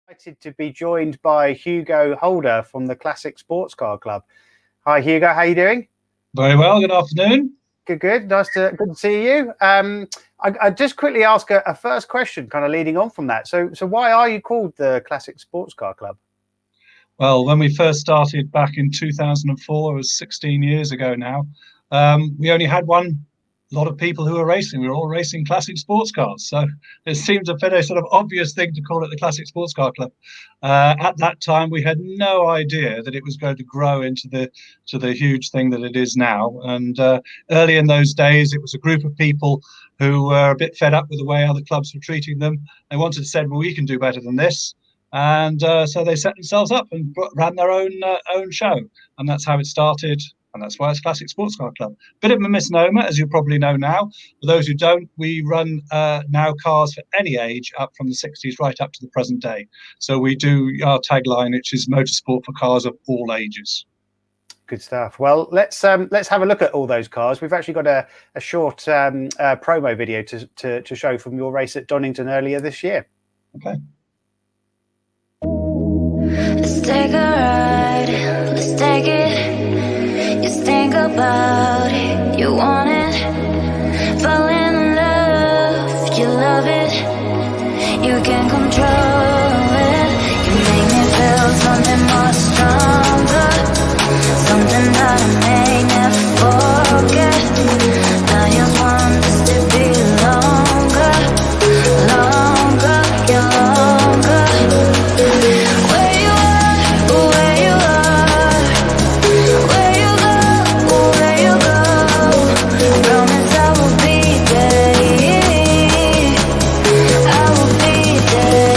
Excited to be joined by Hugo Holder from the Classic Sports Car Club. Hi, Hugo. How are you doing? Very well. Good afternoon. Good. Good to see you. I just quickly ask a first question, kind of leading on from that. So why are you called the Classic Sports Car Club? Well, when we first started back in 2004, it was 16 years ago now. We only had one lot of people who were racing. We were all racing classic sports cars. So it seems a fairly sort of obvious thing to call it the Classic Sports Car Club. At that time, we had no idea that it was going to grow into the huge thing that it is now. And early in those days, it was a group of people who were a bit fed up with the way other clubs were treating them. They wanted to say, well, we can do better than this. And so they set themselves up and ran their own show. And that's how it started. And that's why it's Classic Sports Car Club. Bit of a misnomer, as you probably know now. For those who don't, we run now cars for any age up from the 60s right up to the present day. So we do our tagline, which is motorsport for cars of all ages. Good stuff. Well, let's have a look at all those cars. We've actually got a short promo video to show from your race at Donington earlier this year. Okay. Let's take a ride, let's take it. Just think about it, you want it. Fall in love, you love it. You can control it. You make me feel something more stronger, something that I may never forget. I just want this to be longer, longer, yeah, longer. Where you are, where you are, where you go, where you go. I promise I will be there, I will be there.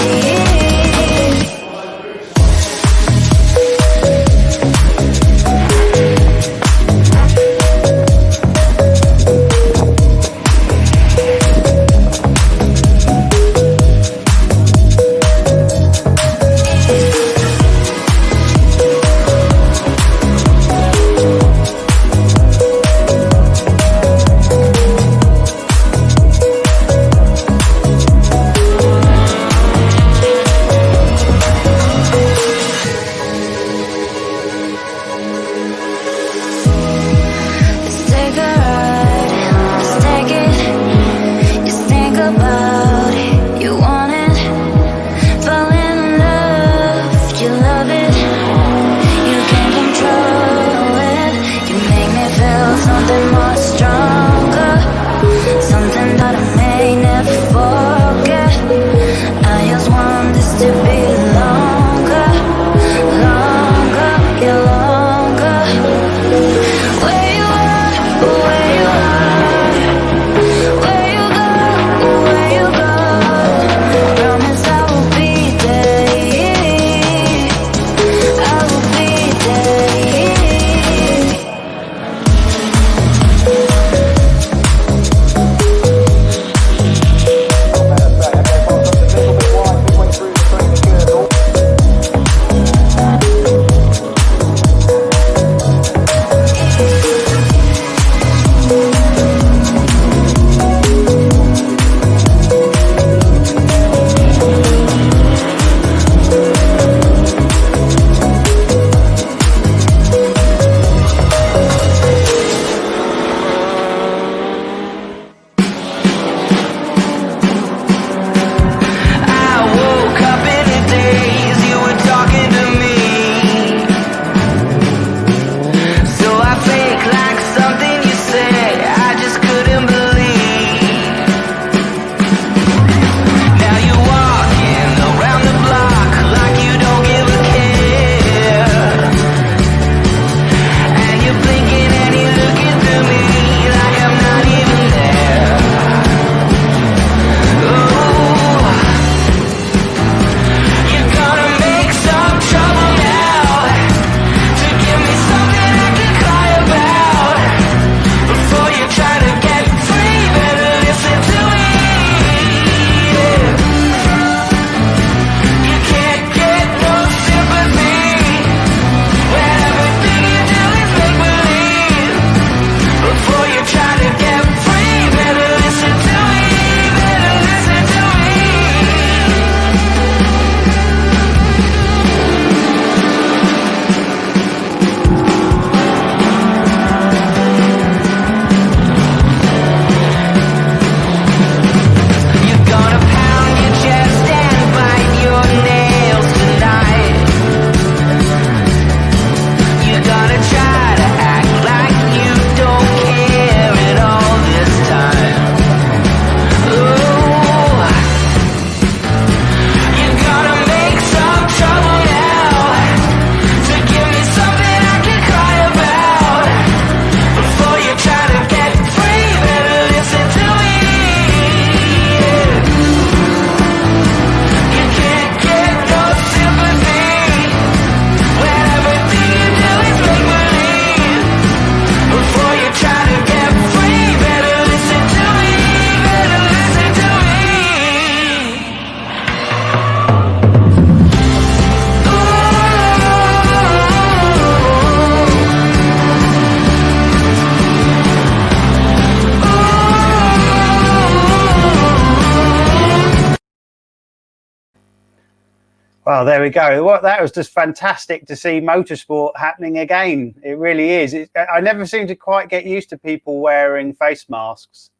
Well, there we go. Well, that was just fantastic to see motorsport happening again. It really is. I never seem to quite get used to people wearing face masks.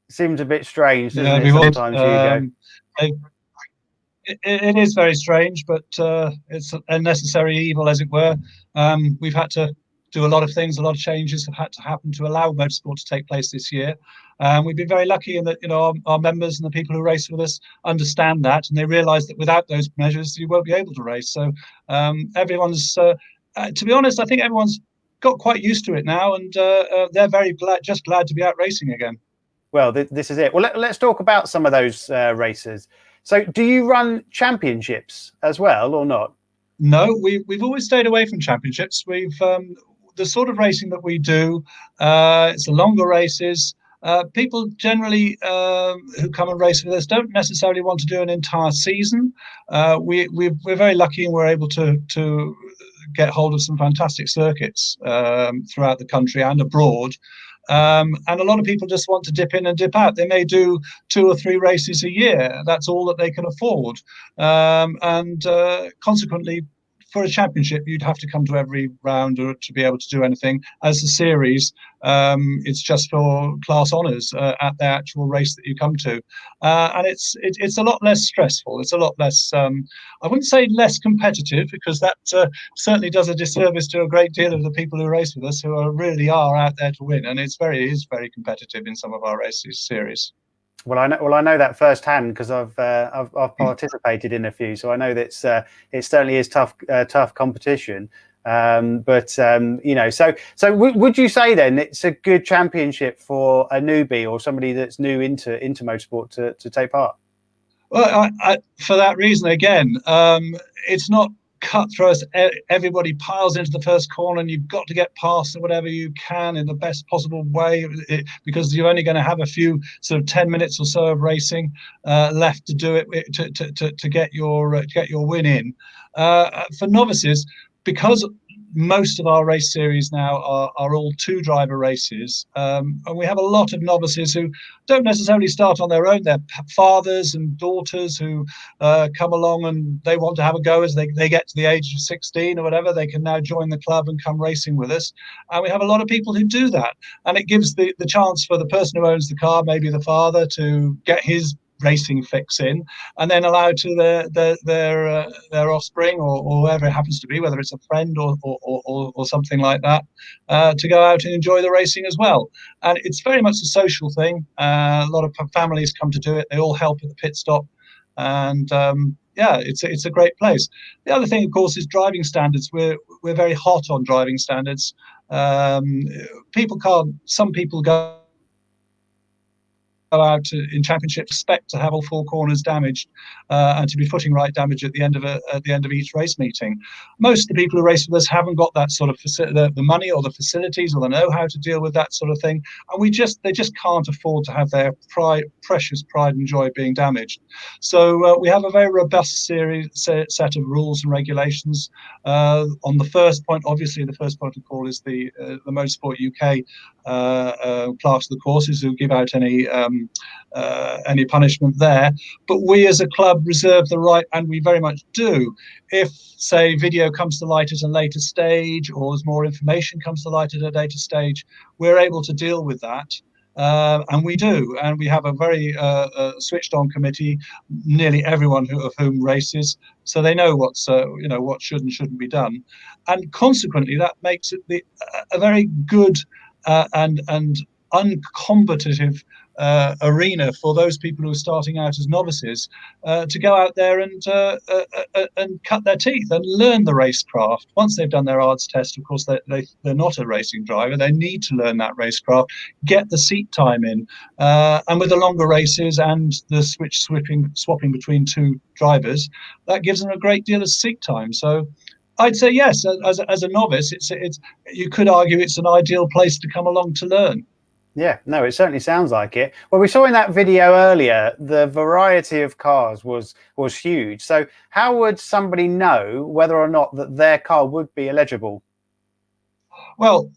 It seems a bit strange, doesn't it, sometimes, Hugo? It is very strange, but it's a necessary evil, as it were. We've had to do a lot of things, a lot of changes have had to happen to allow motorsport to take place this year. We've been very lucky in that, you know, our members and the people who race with us understand that, and they realise that without those measures, you won't be able to race. So everyone's, to be honest, I think everyone's got quite used to it now, and they're very glad to be out racing again. Well, this is it. Well, let's talk about some of those races. So do you run championships as well or not? No, we've always stayed away from championships. We've the sort of racing that we do, it's the longer races. People generally who come and race with us don't necessarily want to do an entire season. We're very lucky and we're able to get hold of some fantastic circuits throughout the country and abroad. And a lot of people just want to dip in and dip out. They may do 2 or 3 races a year. That's all that they can afford. And consequently, for a championship, you'd have to come to every round or to be able to do anything. As a series, it's just for class honours at the actual race that you come to, and it's a lot less stressful. It's a lot less. I wouldn't say less competitive, because that certainly does a disservice to a great deal of the people who race with us, who really are out there to win, and it is very competitive in some of our races series. Well, I know that firsthand, because I've participated in a few, so I know that it certainly is tough competition. But you know, so would you say then it's a good championship for a newbie or somebody that's new into motorsport to take part? Well, for that reason again, it's not cutthroat. Everybody piles into the first corner and you've got to get past whatever you can in the best possible way, because you're only going to have a few sort of 10 minutes or so of racing left to do it, to get your win in. For novices, because most of our race series now are all 2-driver races, and we have a lot of novices who don't necessarily start on their own. They're fathers and daughters who come along and they want to have a go. As they get to the age of 16 or whatever, they can now join the club and come racing with us. And we have a lot of people who do that, and it gives the chance for the person who owns the car, maybe the father, to get his racing fix in, and then allow to their offspring or whoever it happens to be, whether it's a friend or something like that, to go out and enjoy the racing as well. And it's very much a social thing. A lot of families come to do it. They all help at the pit stop, and yeah, it's a great place. The other thing, of course, is driving standards. We're very hot on driving standards. Some people go out in championships expect to have all 4 corners damaged and to be footing right damage at the end of each race meeting. Most of the people who race with us haven't got that sort of the money or the facilities or the know-how to deal with that sort of thing, and they just can't afford to have their precious pride and joy being damaged. So we have a very robust set of rules and regulations. On the first point, obviously, the first point of call is the Motorsport UK class of the courses, who give out any punishment there. But we as a club reserve the right, and we very much do, if, say, video comes to light at a later stage, or as more information comes to light at a later stage, we're able to deal with that. And we do, and we have a very switched on committee, nearly everyone of whom races, so they know what should and shouldn't be done, and consequently that makes it a very good and uncompetitive arena for those people who are starting out as novices to go out there and cut their teeth and learn the racecraft. Once they've done their ARDS test, of course, they're not a racing driver. They need to learn that racecraft, get the seat time in, and with the longer races and the swapping between 2 drivers, that gives them a great deal of seat time. So I'd say yes, as a novice, it's you could argue it's an ideal place to come along to learn. Yeah, no, it certainly sounds like it. Well, we saw in that video earlier, the variety of cars was huge. So how would somebody know whether or not that their car would be eligible? Well,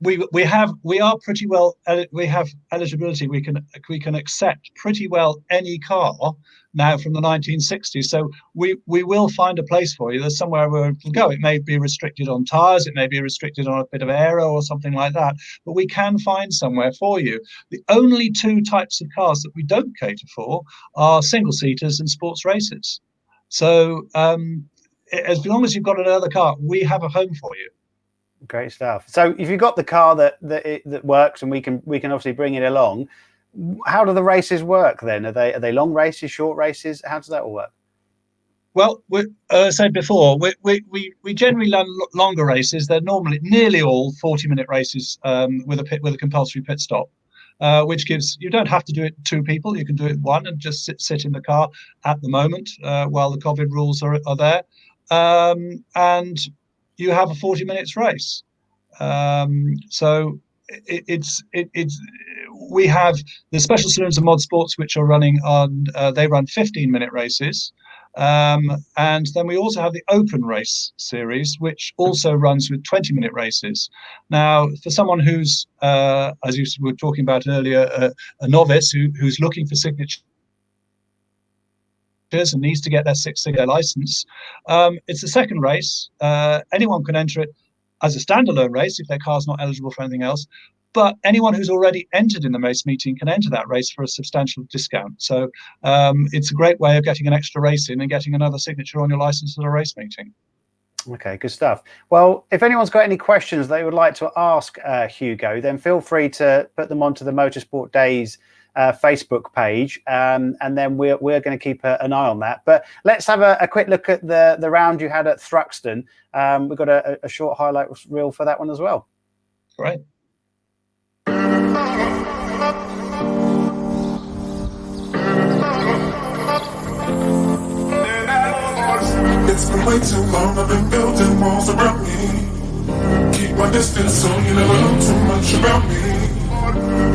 we are pretty well, we have eligibility. We can accept pretty well any car now from the 1960s. So we will find a place for you. There's somewhere where it will go. It may be restricted on tires, it may be restricted on a bit of aero or something like that, but we can find somewhere for you. The only two types of cars that we don't cater for are single seaters and sports races. So as long as you've got another car, we have a home for you. Great stuff. So if you've got the car that works, and we can obviously bring it along, how do the races work then? Are they long races, short races? How does that all work? Well, as I said before, we generally run longer races. They're normally nearly all 40-minute races with a compulsory pit stop, which gives, you don't have to do it two people. You can do it one and just sit in the car at the moment while the COVID rules are there, and you have a 40 minutes race. So we have the Special Saloons and Mod Sports, which are running on, they run 15-minute races. And then we also have the Open Race series, which also runs with 20-minute races. Now, for someone who's, as you were talking about earlier, a novice who's looking for signatures and needs to get their six-figure license, it's the second race. Anyone can enter it as a standalone race if their car's not eligible for anything else, but anyone who's already entered in the race meeting can enter that race for a substantial discount. So it's a great way of getting an extra race in and getting another signature on your license at a race meeting. Okay, good stuff. Well, if anyone's got any questions they would like to ask Hugo, then feel free to put them onto the Motorsport Days Facebook page, and then we're going to keep an eye on that. But let's have a quick look at the round you had at Thruxton. We've got a short highlight reel for that one as well. Great. It's been way too long, I've been building walls around me. Keep my distance so you never know too much about me.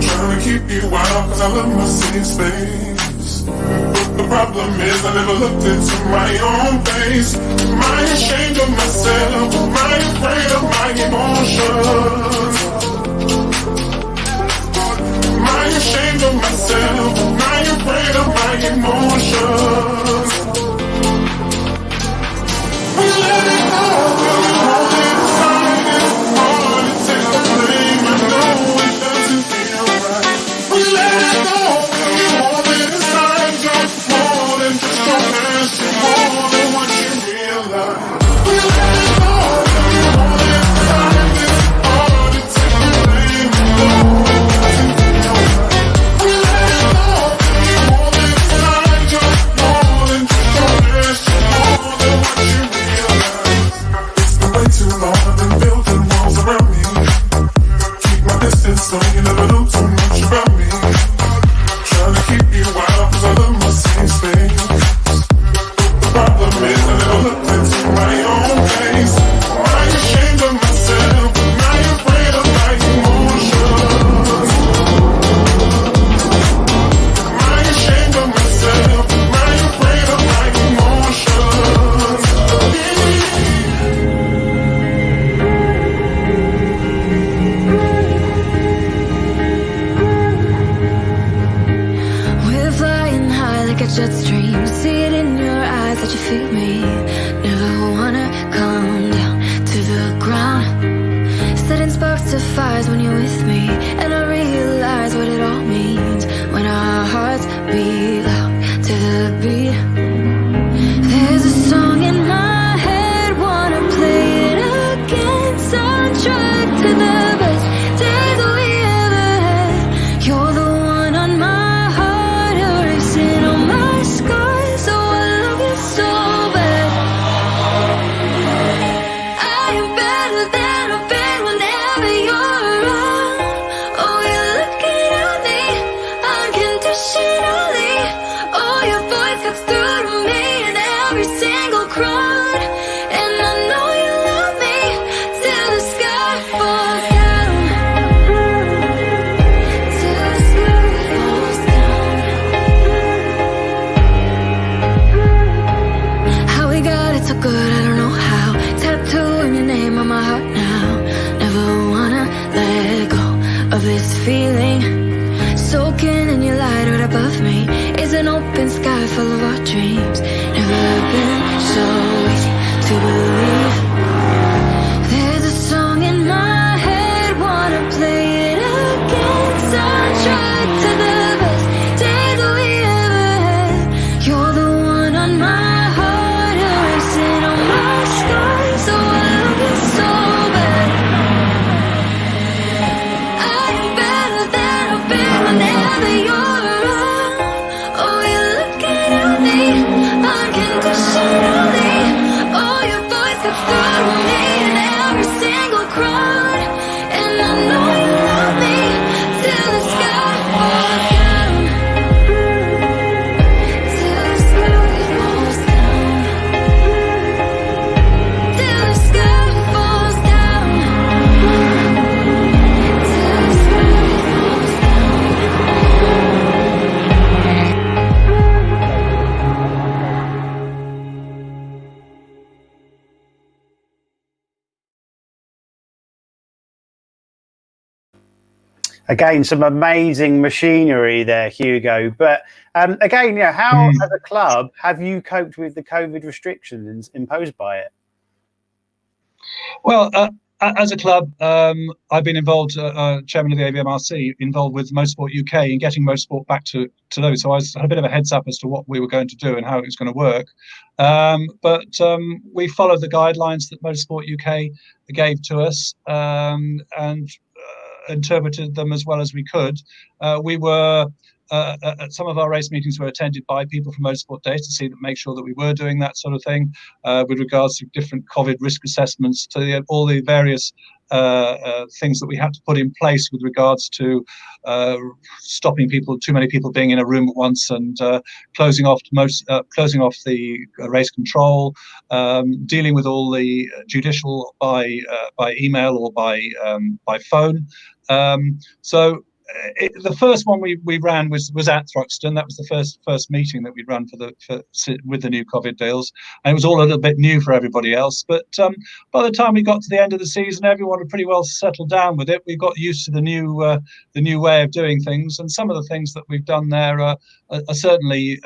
Trying to keep you out cause I love my safe space. But the problem is I never looked into my own face. Am I ashamed of myself? Am I afraid of my emotions? Am I ashamed of myself? Am I afraid of my emotions? We let it go, we hold it inside. It's hard to take the blame, I know it doesn't feel right. We let it go, we hold it inside. You're more than just your past, you're more than what you realize. We let it go, we hold it inside. It's hard to take the blame, I know it doesn't feel right. We let it go, we hold it inside. You're more than just your past, you're more than what you realize. Way too long, I've been building walls around me. Keep my distance so you never know too much about me. Trying to keep you out cause I love my safe space. The problem is I never looked into my own face. Am I ashamed of myself? Am I afraid of my emotions? Am I ashamed of myself? Am I afraid of my emotions? Jet stream, see it in your eyes that you feel me. Never wanna come down to the ground. Setting sparks to fires when you're with me, and I realize what it all means when our hearts beat out to the beat. There's a song in my head, wanna play it again. Soundtrack to the best days we ever had. You're the one on my heart, erasing all my scars. Oh, I love you so bad. I am better than I've been whenever you're around. Oh, you're looking at me unconditionally. open sky full of our dreams. Never been so easy to believe. There's a song in my head, wanna play it again. Soundtrack to the best days we ever had. You're the one on my heart, erasing all my scars. So I'm looking so bad. I am better than I've been whenever you're around. Oh, you're looking at me unconditionally. Oh, your voice comes through me in every single crowd. And I know you love me till the sky falls down. Till the sky falls down. Till the sky falls down. Till the sky falls down. Again, some amazing machinery there, Hugo. But again, yeah, how as a club have you coped with the COVID restrictions imposed by it? Well, as a club, I've been involved, chairman of the ABMRC, involved with Motorsport UK in getting motorsport back to those. So I had a bit of a heads up as to what we were going to do and how it was going to work. But we followed the guidelines that Motorsport UK gave to us and interpreted them as well as we could. We were at some of our race meetings were attended by people from Motorsport Day to make sure that we were doing that sort of thing with regards to different COVID risk assessments, to all the various things that we had to put in place with regards to stopping too many people being in a room at once, and closing off the race control, dealing with all the judicial by email or by phone. The first one we ran was at Thruxton. That was the first meeting that we'd run with the new COVID deals, and it was all a little bit new for everybody else. But by the time we got to the end of the season, everyone had pretty well settled down with it. We got used to the new way of doing things, and some of the things that we've done there are certainly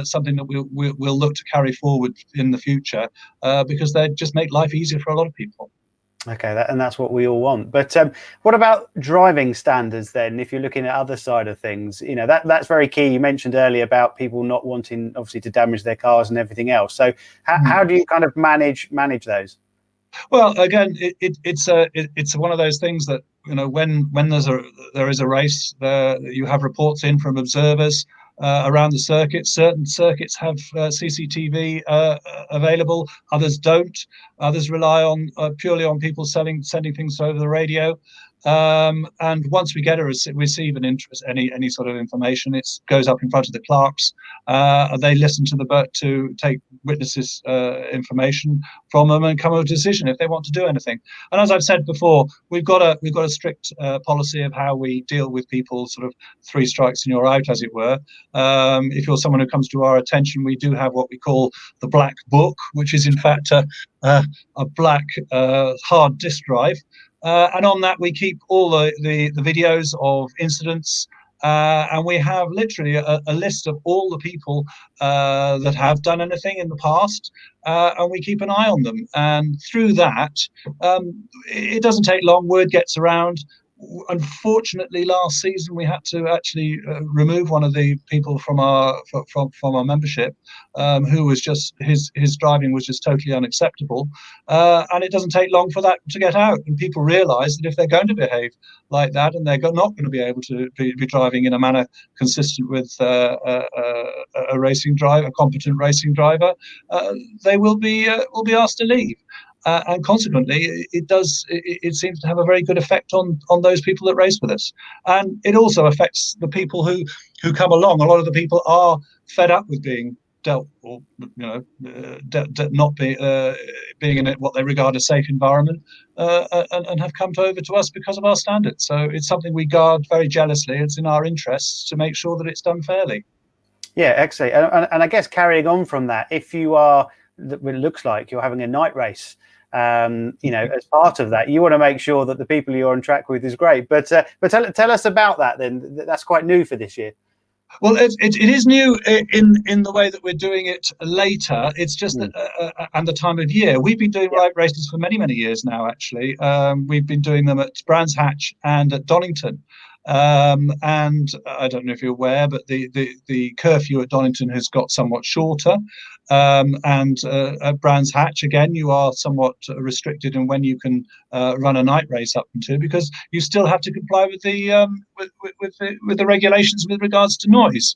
something that we'll look to carry forward in the future because they just make life easier for a lot of people. Okay, and that's what we all want. But what about driving standards then? If you're looking at other side of things, you know, that's very key. You mentioned earlier about people not wanting, obviously, to damage their cars and everything else. So how do you kind of manage those? Well, again, it's one of those things that, you know, when there is a race, you have reports in from observers around the circuit. Certain circuits have CCTV available, others don't. Others rely on purely on people sending things over the radio. And once we receive any sort of information, it goes up in front of the clerks. They listen to take witnesses' information from them and come to a decision if they want to do anything. And as I've said before, we've got a strict policy of how we deal with people, sort of 3 strikes and you're out, as it were. If you're someone who comes to our attention, we do have what we call the black book, which is in fact a black hard disk drive. And on that, we keep all the videos of incidents, and we have literally a list of all the people that have done anything in the past, and we keep an eye on them. And through that, it doesn't take long. Word gets around. Unfortunately, last season we had to actually remove one of the people from our membership, who was just his driving was just totally unacceptable, and it doesn't take long for that to get out, and people realise that if they're going to behave like that and they're not going to be able to be driving in a manner consistent with a competent racing driver, they will be asked to leave. And consequently, it seems to have a very good effect on those people that race with us, and it also affects the people who come along. A lot of the people are fed up with being dealt, or not being in what they regard as safe environment, and have come over to us because of our standards. So it's something we guard very jealously. It's in our interests to make sure that it's done fairly. Yeah, excellent. And I guess carrying on from that, if you are, it looks like you're having a night race, as part of that, you want to make sure that the people you're on track with is great. But tell us about that then. That's quite new for this year. Well, it is new in the way that we're doing it later. It's just that, and the time of year. We've been doing light races for many years now. Actually, we've been doing them at Brands Hatch and at Donington. And I don't know if you're aware, but the curfew at Donington has got somewhat shorter. And at Brands Hatch, again, you are somewhat restricted in when you can run a night race up into, because you still have to comply with the regulations with regards to noise.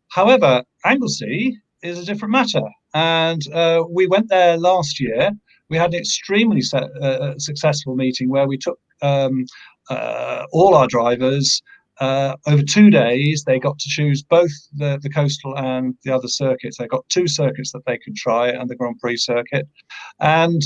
However, Anglesey is a different matter, and we went there last year. We had an extremely successful meeting where we took all our drivers over 2 days. They got to choose both the coastal and the other circuits. They got 2 circuits that they could try and the Grand Prix circuit. And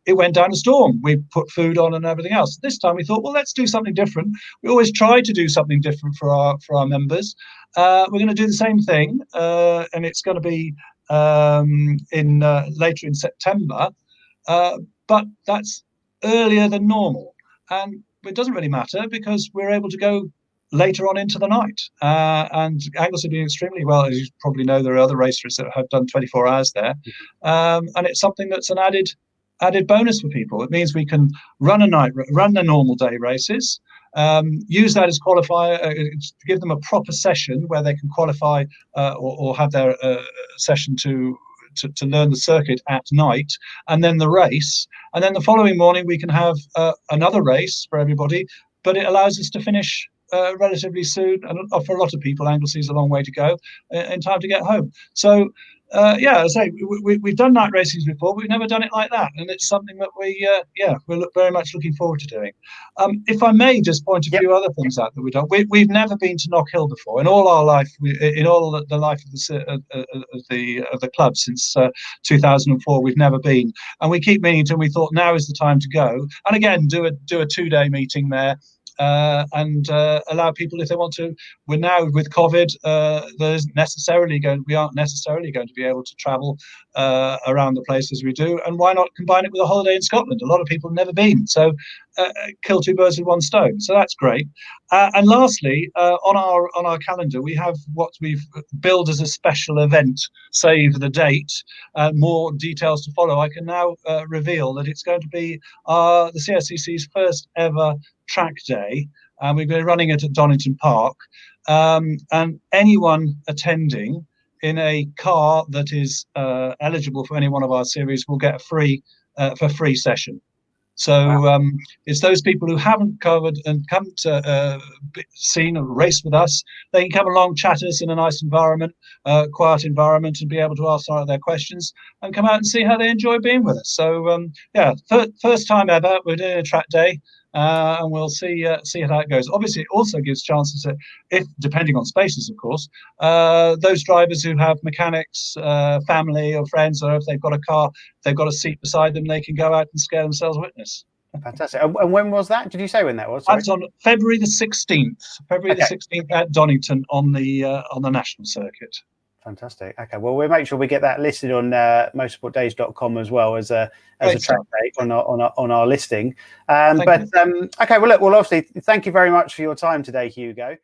it went down a storm. We put food on and everything else. This time we thought, well, let's do something different. We always try to do something different for our members. We're going to do the same thing, and it's going to be later in September, but that's earlier than normal. And it doesn't really matter because we're able to go later on into the night. And Anglesey are doing extremely well. As you probably know, there are other racers that have done 24 hours there. And it's something that's an added bonus for people. It means we can run the normal day races, use that as qualifier, to give them a proper session where they can qualify or have their session to learn the circuit at night, and then the race, and then the following morning we can have another race for everybody. But it allows us to finish relatively soon, and for a lot of people, Anglesey is a long way to go in time to get home. So as I say, we've done night races before, but we've never done it like that, and it's something that we're very much looking forward to doing. If I may just point a few other things out that we've done. We've never been to Knock Hill before in all our life. In all the life of the club since 2004, we've never been, and we keep meaning to. And we thought now is the time to go, and again do a 2-day meeting there. And allow people, if they want to. We're now with COVID, we aren't necessarily going to be able to travel around the places we do. And why not combine it with a holiday in Scotland? A lot of people have never been, so kill 2 birds with 1 stone. So that's great. And lastly, on our calendar, we have what we've billed as a special event. Save the date. More details to follow. I can now reveal that it's going to be the CSCC's first ever track day, and we've been running it at Donington Park, and anyone attending in a car that is eligible for any one of our series will get a free session. So it's those people who haven't covered and come to seen a race with us. They can come along, chat us in a nice environment, quiet environment, and be able to ask their questions and come out and see how they enjoy being with us. So first time ever, we're doing a track day. And we'll see how that goes. Obviously, it also gives chances that, if depending on spaces, of course, those drivers who have mechanics, family or friends, or if they've got a car, they've got a seat beside them, they can go out and scare themselves witness. Fantastic. And when was that? Did you say when that was? That's on February the 16th. February the 16th at Donington on the national circuit. Fantastic. Okay, well, we'll make sure we get that listed on motorsportdays.com as well as a track date on our listing. Okay, well, look, well, obviously, thank you very much for your time today, Hugo.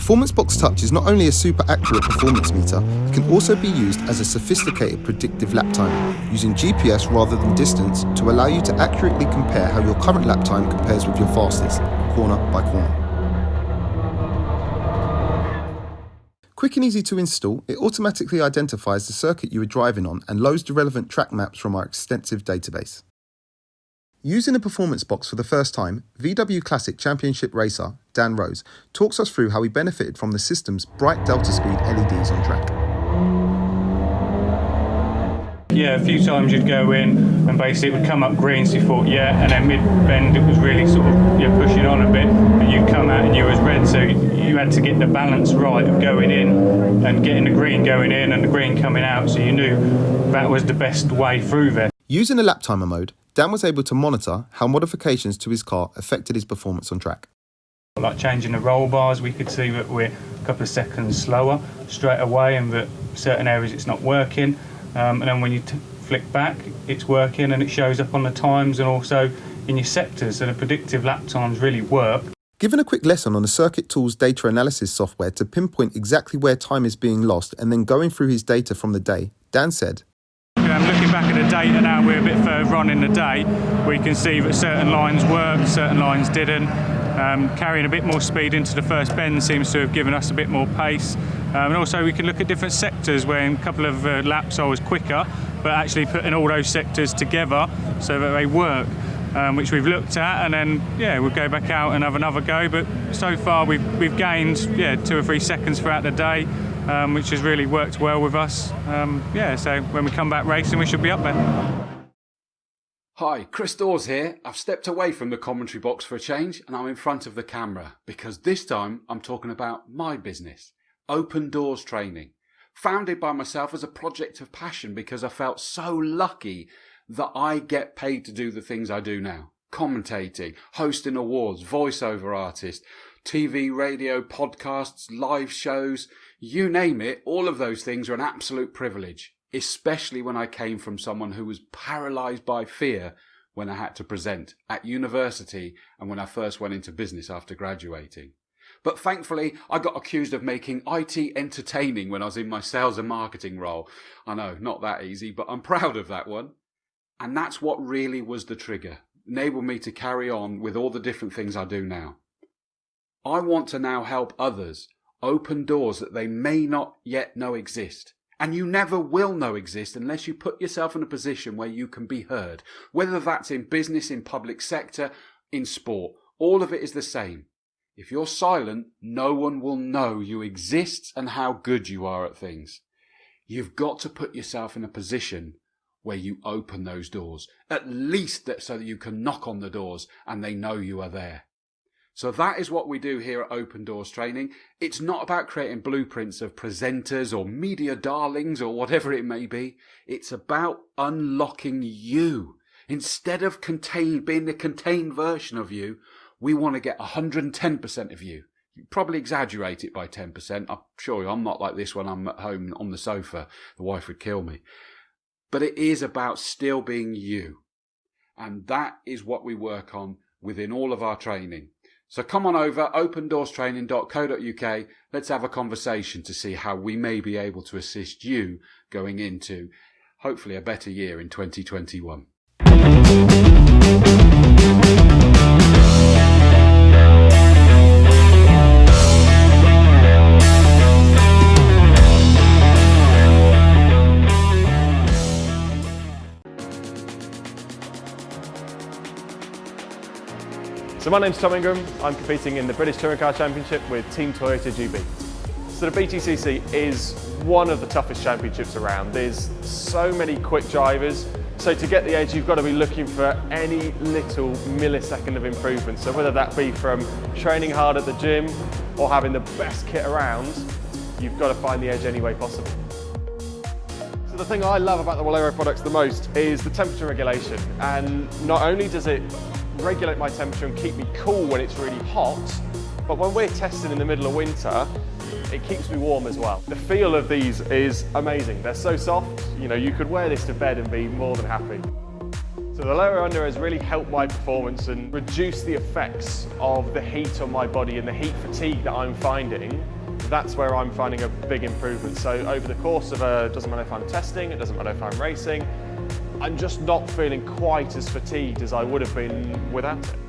Performance Box Touch is not only a super accurate performance meter, it can also be used as a sophisticated predictive lap timer, using GPS rather than distance to allow you to accurately compare how your current lap time compares with your fastest, corner by corner. Quick and easy to install, it automatically identifies the circuit you are driving on and loads the relevant track maps from our extensive database. Using a performance box for the first time, VW Classic Championship racer Dan Rose talks us through how he benefited from the system's bright delta speed LEDs on track. Yeah, a few times you'd go in and basically it would come up green, so you thought, yeah, and then mid-bend it was really sort of pushing on a bit, and you'd come out and you was red, so you had to get the balance right of going in and getting the green going in and the green coming out, so you knew that was the best way through there. Using a lap timer mode, Dan was able to monitor how modifications to his car affected his performance on track. Like changing the roll bars, we could see that we're a couple of seconds slower straight away and that certain areas it's not working. And then when you flick back, it's working and it shows up on the times and also in your sectors. So the predictive lap times really work. Given a quick lesson on the Circuit Tools data analysis software to pinpoint exactly where time is being lost and then going through his data from the day, Dan said, Looking back at the data now, we're a bit further on in the day. We can see that certain lines worked, certain lines didn't. Carrying a bit more speed into the first bend seems to have given us a bit more pace. And also we can look at different sectors where in a couple of laps I was quicker, but actually putting all those sectors together so that they work, which we've looked at, and then we'll go back out and have another go. But so far we've gained 2 or 3 seconds throughout the day, which has really worked well with us. So when we come back racing we should be up there. Hi, Chris Dawes here. I've stepped away from the commentary box for a change and I'm in front of the camera because this time I'm talking about my business, Open Doors Training. Founded by myself as a project of passion because I felt so lucky that I get paid to do the things I do now. Commentating, hosting awards, voiceover artist, TV, radio, podcasts, live shows, you name it, all of those things are an absolute privilege. Especially when I came from someone who was paralysed by fear when I had to present at university and when I first went into business after graduating. But thankfully, I got accused of making IT entertaining when I was in my sales and marketing role. I know, not that easy, but I'm proud of that one. And that's what really was the trigger, enabled me to carry on with all the different things I do now. I want to now help others open doors that they may not yet know exist. And you never will know exist unless you put yourself in a position where you can be heard. Whether that's in business, in public sector, in sport, all of it is the same. If you're silent, no one will know you exist and how good you are at things. You've got to put yourself in a position where you open those doors, at least so that you can knock on the doors and they know you are there. So that is what we do here at Open Doors Training. It's not about creating blueprints of presenters or media darlings or whatever it may be. It's about unlocking you. Instead of being a contained version of you, we want to get 110% of you. You probably exaggerate it by 10%. I'm sure I'm not like this when I'm at home on the sofa. The wife would kill me. But it is about still being you. And that is what we work on within all of our training. So come on over, opendoorstraining.co.uk. Let's have a conversation to see how we may be able to assist you going into hopefully a better year in 2021. So my name's Tom Ingram. I'm competing in the British Touring Car Championship with Team Toyota GB. So the BTCC is one of the toughest championships around. There's so many quick drivers. So to get the edge, you've got to be looking for any little millisecond of improvement. So whether that be from training hard at the gym or having the best kit around, you've got to find the edge any way possible. So the thing I love about the Walero products the most is the temperature regulation. And not only does it regulate my temperature and keep me cool when it's really hot, but when we're testing in the middle of winter, it keeps me warm as well. The feel of these is amazing. They're so soft, you know, you could wear this to bed and be more than happy. So the lower under has really helped my performance and reduce the effects of the heat on my body and the heat fatigue that I'm finding. That's where I'm finding a big improvement. So over the course of it doesn't matter if I'm testing, it doesn't matter if I'm racing, I'm just not feeling quite as fatigued as I would have been without it.